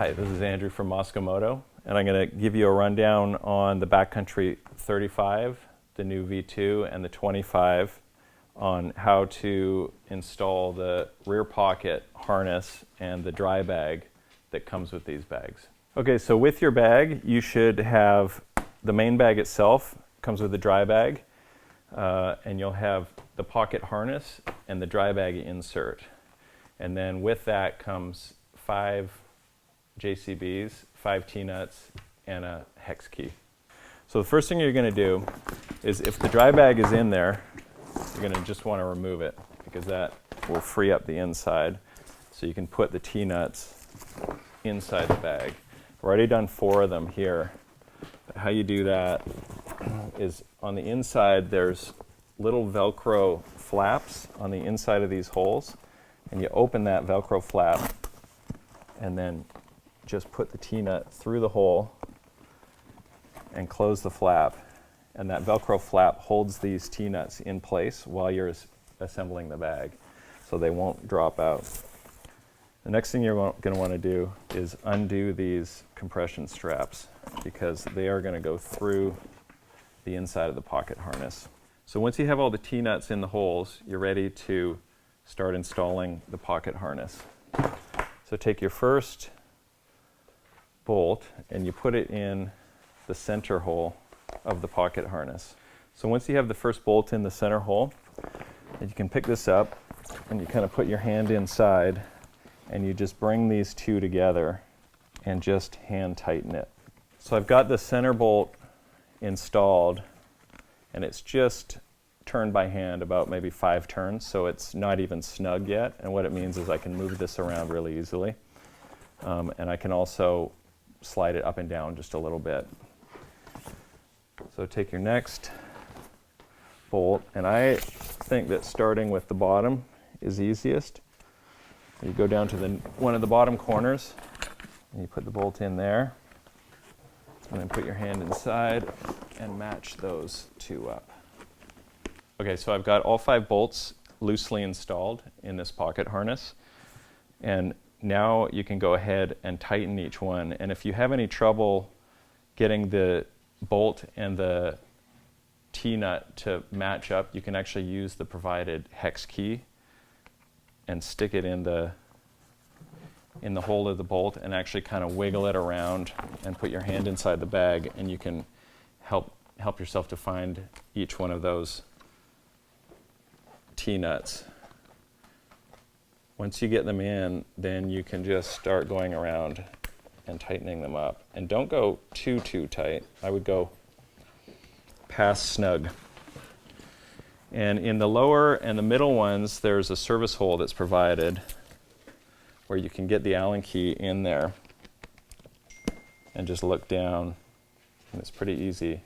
Hi, this is Andrew from Mosko Moto, and I'm going to give you a rundown on the Backcountry 35, the new V2, and the 25 on how to install the rear pocket harness and the dry bag that comes with these bags. Okay, so with your bag, you should have the main bag itself, comes with a dry bag, and you'll have the pocket harness and the dry bag insert. And then with that comes 5 JCBs, 5 T-nuts, and a hex key. So the first thing you're going to do is, if the dry bag is in there, you're going to just want to remove it because that will free up the inside. So you can put the T-nuts inside the bag. I've already done 4 of them here. But how you do that is, on the inside there's little Velcro flaps on the inside of these holes, and you open that Velcro flap and then just put the T-nut through the hole and close the flap, and that Velcro flap holds these T-nuts in place while you're assembling the bag, so they won't drop out. The next thing you're going to want to do is undo these compression straps, because they are going to go through the inside of the pocket harness. So once you have all the T-nuts in the holes, you're ready to start installing the pocket harness. So take your first bolt and you put it in the center hole of the pocket harness. So once you have the first bolt in the center hole, you can pick this up and you kind of put your hand inside and you just bring these two together and just hand tighten it. So I've got the center bolt installed, and it's just turned by hand about maybe 5 turns, so it's not even snug yet. And what it means is I can move this around really easily, and I can also slide it up and down just a little bit. So take your next bolt, and I think that starting with the bottom is easiest. You go down to one of the bottom corners and you put the bolt in there, and then put your hand inside and match those 2 up. Okay, so I've got all 5 bolts loosely installed in this pocket harness, and now you can go ahead and tighten each one. And if you have any trouble getting the bolt and the T-nut to match up, you can actually use the provided hex key and stick it in the hole of the bolt and actually kind of wiggle it around and put your hand inside the bag, and you can help yourself to find each one of those T-nuts. Once you get them in, then you can just start going around and tightening them up. And don't go too tight. I would go past snug. And in the lower and the middle ones, there's a service hole that's provided where you can get the Allen key in there and just look down, and it's pretty easy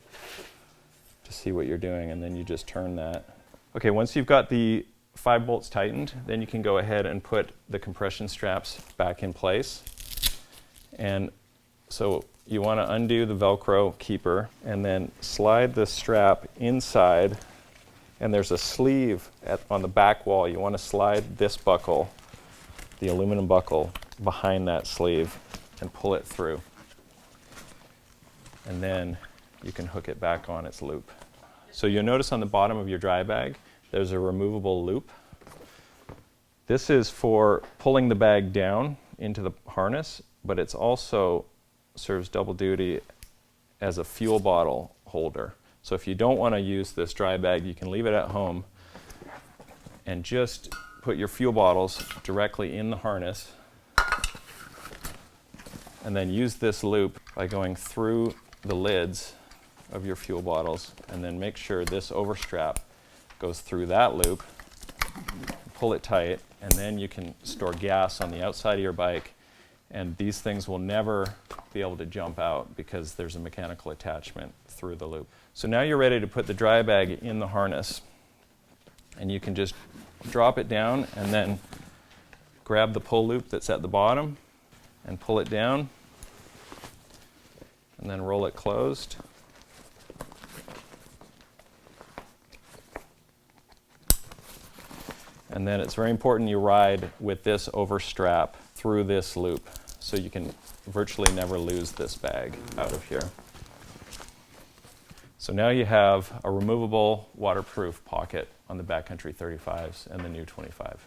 to see what you're doing, and then you just turn that. Okay, once you've got the 5 bolts tightened, then you can go ahead and put the compression straps back in place. And so you want to undo the Velcro keeper and then slide the strap inside, and there's a sleeve on the back wall. You want to slide this buckle, the aluminum buckle, behind that sleeve and pull it through. And then you can hook it back on its loop. So you'll notice on the bottom of your dry bag, there's a removable loop. This is for pulling the bag down into the harness, but it's also serves double duty as a fuel bottle holder. So if you don't want to use this dry bag, you can leave it at home and just put your fuel bottles directly in the harness, and then use this loop by going through the lids of your fuel bottles, and then make sure this overstrap goes through that loop, pull it tight, and then you can store gas on the outside of your bike, and these things will never be able to jump out because there's a mechanical attachment through the loop. So now you're ready to put the dry bag in the harness, and you can just drop it down and then grab the pull loop that's at the bottom and pull it down, and then roll it closed. And then it's very important you ride with this over strap through this loop. so you can virtually never lose this bag out of here. So now you have a removable waterproof pocket on the Backcountry 35s and the new 25.